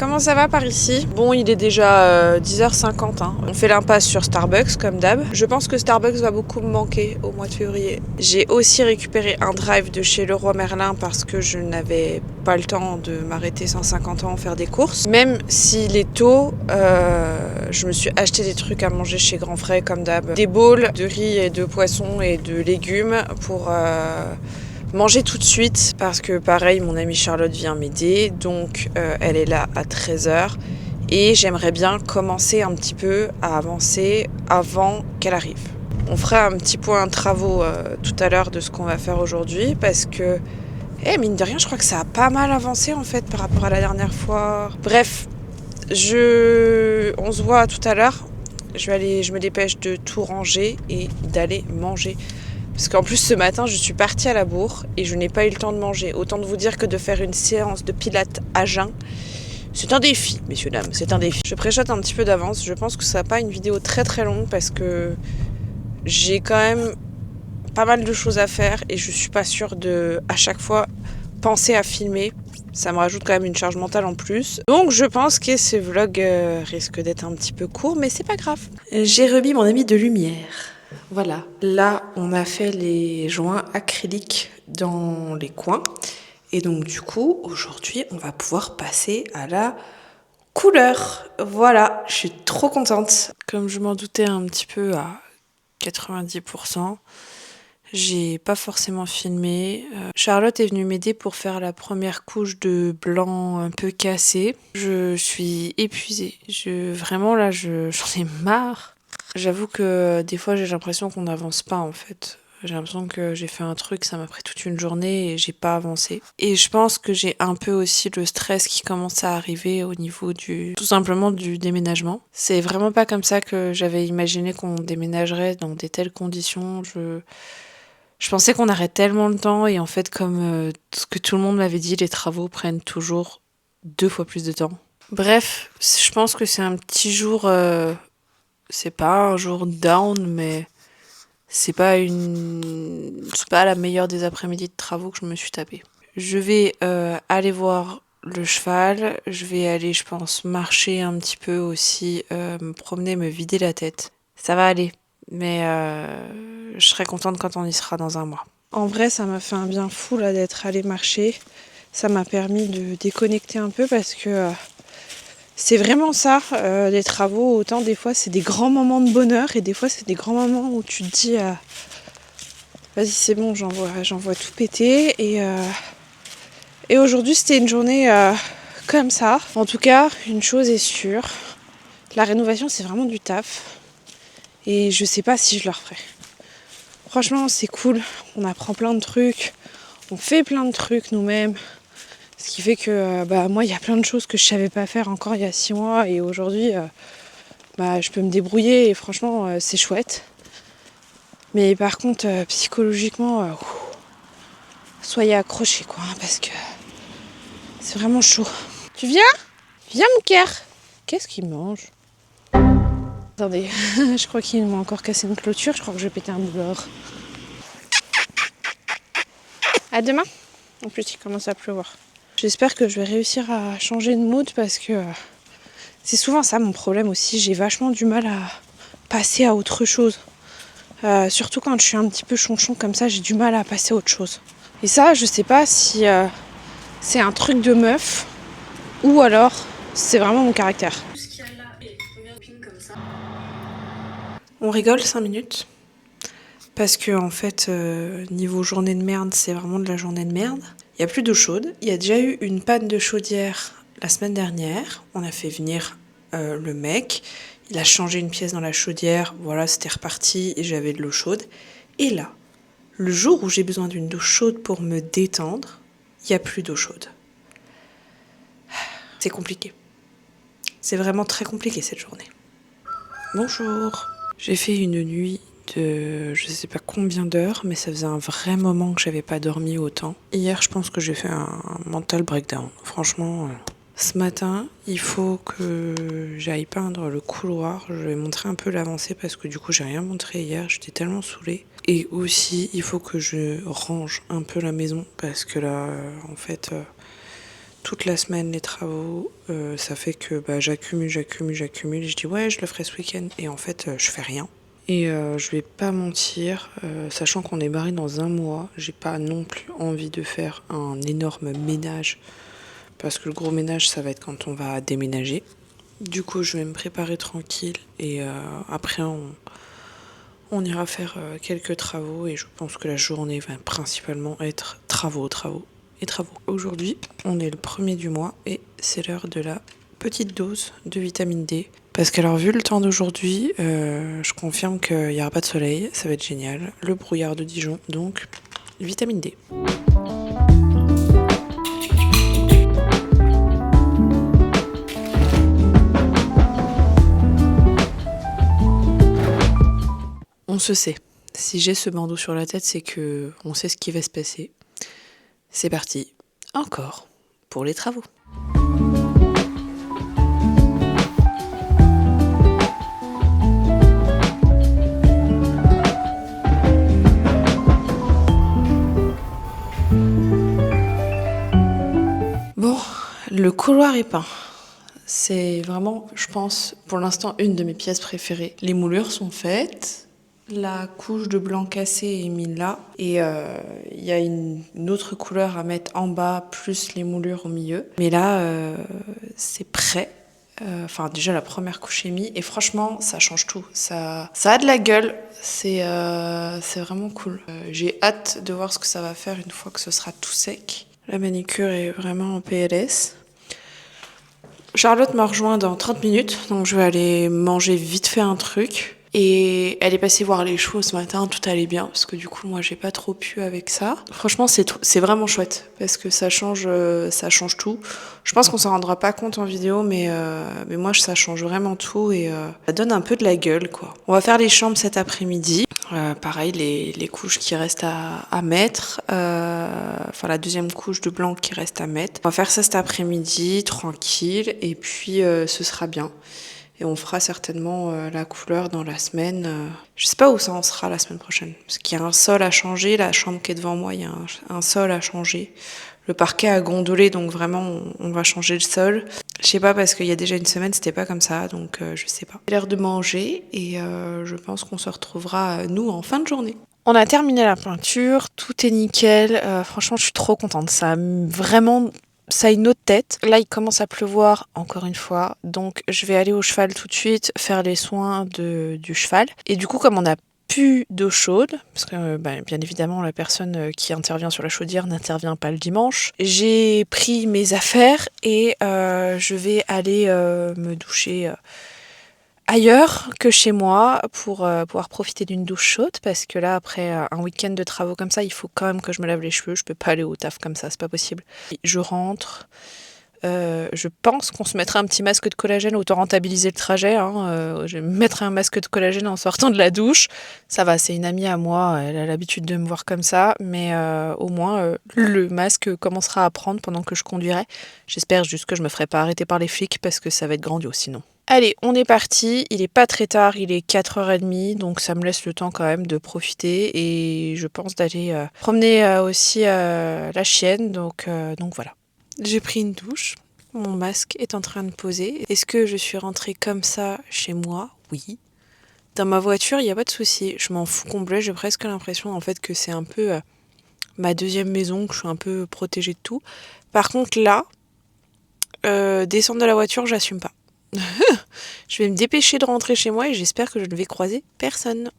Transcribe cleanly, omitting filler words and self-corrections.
Comment ça va par ici? Bon, il est déjà 10h50. On fait l'impasse sur Starbucks comme d'hab. Je pense que Starbucks va beaucoup me manquer au mois de février. J'ai aussi récupéré un drive de chez Leroy Merlin parce que je n'avais pas le temps de m'arrêter 150 ans faire des courses. Même s'il est tôt, je me suis acheté des trucs à manger chez Grand Frais comme d'hab. Des bowls de riz et de poisson et de légumes pour manger tout de suite parce que pareil, mon amie Charlotte vient m'aider, donc elle est là à 13h et j'aimerais bien commencer un petit peu à avancer avant qu'elle arrive. On fera un petit point de travaux tout à l'heure de ce qu'on va faire aujourd'hui parce que mine de rien, je crois que ça a pas mal avancé en fait par rapport à la dernière fois. Bref, on se voit tout à l'heure. Je me dépêche de tout ranger et d'aller manger. Parce qu'en plus ce matin je suis partie à la bourre et je n'ai pas eu le temps de manger. Autant de vous dire que de faire une séance de pilates à jeun, c'est un défi, messieurs, dames, c'est un défi. Je préchote un petit peu d'avance, je pense que ça va pas une vidéo très très longue parce que j'ai quand même pas mal de choses à faire et je suis pas sûre de à chaque fois penser à filmer. Ça me rajoute quand même une charge mentale en plus. Donc je pense que ce vlog risque d'être un petit peu court, mais c'est pas grave. J'ai remis mon ami de lumière. Voilà, là on a fait les joints acryliques dans les coins et donc du coup aujourd'hui on va pouvoir passer à la couleur. Voilà, je suis trop contente. Comme je m'en doutais un petit peu à 90%, j'ai pas forcément filmé. Charlotte est venue m'aider pour faire la première couche de blanc un peu cassé. Je suis épuisée. Vraiment là j'en ai marre. J'avoue que des fois j'ai l'impression qu'on n'avance pas en fait. J'ai l'impression que j'ai fait un truc, ça m'a pris toute une journée et j'ai pas avancé. Et je pense que j'ai un peu aussi le stress qui commence à arriver au niveau tout simplement du déménagement. C'est vraiment pas comme ça que j'avais imaginé qu'on déménagerait dans des telles conditions. Je pensais qu'on aurait tellement le temps et en fait comme ce que tout le monde m'avait dit, les travaux prennent toujours 2 fois plus de temps. Bref, je pense que c'est un petit jour... c'est pas un jour down, mais c'est pas la meilleure des après-midi de travaux que je me suis tapée. Je vais aller voir le cheval, je vais aller, je pense, marcher un petit peu aussi, me promener, me vider la tête. Ça va aller, mais je serai contente quand on y sera dans un mois. En vrai, ça m'a fait un bien fou là d'être allée marcher. Ça m'a permis de déconnecter un peu parce que... c'est vraiment ça, les travaux, autant des fois c'est des grands moments de bonheur et des fois c'est des grands moments où tu te dis vas-y c'est bon, j'envoie tout péter et aujourd'hui c'était une journée comme ça. En tout cas, une chose est sûre, la rénovation c'est vraiment du taf et je sais pas si je le referai. Franchement c'est cool, on apprend plein de trucs, on fait plein de trucs nous-mêmes. Ce qui fait que moi, il y a plein de choses que je savais pas faire encore il y a 6 mois. Et aujourd'hui, je peux me débrouiller et franchement, c'est chouette. Mais par contre, psychologiquement, soyez accrochés, quoi. Parce que c'est vraiment chaud. Tu viens? Viens, mon cœur. Qu'est-ce qu'il mange? Attendez, je crois qu'il m'a encore cassé une clôture. Je crois que je vais péter un boulard. À demain. En plus, il commence à pleuvoir. J'espère que je vais réussir à changer de mood parce que c'est souvent ça mon problème aussi. J'ai vachement du mal à passer à autre chose. Surtout quand je suis un petit peu chonchon comme ça, j'ai du mal à passer à autre chose. Et ça, je sais pas si c'est un truc de meuf ou alors c'est vraiment mon caractère. On rigole 5 minutes. Parce que en fait, niveau journée de merde, c'est vraiment de la journée de merde. Il n'y a plus d'eau chaude. Il y a déjà eu une panne de chaudière la semaine dernière. On a fait venir le mec. Il a changé une pièce dans la chaudière. Voilà, c'était reparti et j'avais de l'eau chaude. Et là, le jour où j'ai besoin d'une douche chaude pour me détendre, il n'y a plus d'eau chaude. C'est compliqué. C'est vraiment très compliqué cette journée. Bonjour. J'ai fait une nuit de je sais pas combien d'heures, mais ça faisait un vrai moment que j'avais pas dormi autant. Hier, je pense que j'ai fait un mental breakdown. Franchement, ce matin, il faut que j'aille peindre le couloir. Je vais montrer un peu l'avancée parce que du coup, j'ai rien montré hier. J'étais tellement saoulée. Et aussi, il faut que je range un peu la maison parce que là, en fait, toute la semaine les travaux. Ça fait que j'accumule. Je dis ouais, je le ferai ce week-end. Et en fait, je fais rien. Et je vais pas mentir, sachant qu'on est barré dans un mois, j'ai pas non plus envie de faire un énorme ménage. Parce que le gros ménage, ça va être quand on va déménager. Du coup, je vais me préparer tranquille. Et après, on ira faire quelques travaux. Et je pense que la journée va principalement être travaux. Aujourd'hui, on est le 1er du mois et c'est l'heure de la petite dose de vitamine D. Parce qu'alors, vu le temps d'aujourd'hui, je confirme qu'il n'y aura pas de soleil, ça va être génial. Le brouillard de Dijon, donc vitamine D. On se sait. Si j'ai ce bandeau sur la tête, c'est que on sait ce qui va se passer. C'est parti, encore, pour les travaux. Bon, le couloir est peint. C'est vraiment, je pense, pour l'instant, une de mes pièces préférées. Les moulures sont faites. La couche de blanc cassé est mise là. Et il y a une autre couleur à mettre en bas, plus les moulures au milieu. Mais là, c'est prêt. Enfin, déjà, la première couche est mise. Et franchement, ça change tout. Ça a de la gueule. C'est vraiment cool. J'ai hâte de voir ce que ça va faire une fois que ce sera tout sec. La manicure est vraiment en PLS. Charlotte m'a rejoint dans 30 minutes, donc je vais aller manger vite fait un truc. Et elle est passée voir les chevaux ce matin, tout allait bien, parce que du coup, moi, j'ai pas trop pu avec ça. Franchement, c'est vraiment chouette, parce que ça change tout. Je pense qu'on s'en rendra pas compte en vidéo, mais moi, ça change vraiment tout et ça donne un peu de la gueule, quoi. On va faire les chambres cet après-midi. Pareil, les couches qui restent à mettre, enfin la deuxième couche de blanc qui reste à mettre. On va faire ça cet après-midi, tranquille, et puis ce sera bien. Et on fera certainement la couleur dans la semaine. Je sais pas où ça en sera la semaine prochaine. Parce qu'il y a un sol à changer. La chambre qui est devant moi, il y a un sol à changer. Le parquet a gondolé, donc vraiment, on va changer le sol. Je sais pas, parce qu'il y a déjà une semaine, c'était pas comme ça, donc je sais pas. C'est l'heure de manger et je pense qu'on se retrouvera, nous, en fin de journée. On a terminé la peinture, tout est nickel. Franchement, je suis trop contente. Ça a vraiment... Ça a une autre tête. Là, il commence à pleuvoir encore une fois. Donc, je vais aller au cheval tout de suite, faire les soins du cheval. Et du coup, comme on a plus d'eau chaude, parce que bien évidemment, la personne qui intervient sur la chaudière n'intervient pas le dimanche, j'ai pris mes affaires et je vais aller me doucher ailleurs que chez moi pour pouvoir profiter d'une douche chaude, parce que là, après un week-end de travaux comme ça, il faut quand même que je me lave les cheveux. Je peux pas aller au taf comme ça, c'est pas possible. Je rentre. Je pense qu'on se mettra un petit masque de collagène, autant rentabiliser le trajet. Je vais me mettre un masque de collagène en sortant de la douche. Ça va, c'est une amie à moi, elle a l'habitude de me voir comme ça, mais au moins le masque commencera à prendre pendant que je conduirai. J'espère juste que je me ferai pas arrêter par les flics, parce que ça va être grandiose sinon. Allez, on est parti, il est pas très tard, il est 4h30, donc ça me laisse le temps quand même de profiter, et je pense d'aller promener aussi la chienne, donc voilà. J'ai pris une douche, mon masque est en train de poser. Est-ce que je suis rentrée comme ça chez moi? Oui. Dans ma voiture, il n'y a pas de souci, je m'en fous complet, j'ai presque l'impression en fait que c'est un peu ma deuxième maison, que je suis un peu protégée de tout. Par contre là, descendre de la voiture, j'assume pas. Je vais me dépêcher de rentrer chez moi et j'espère que je ne vais croiser personne.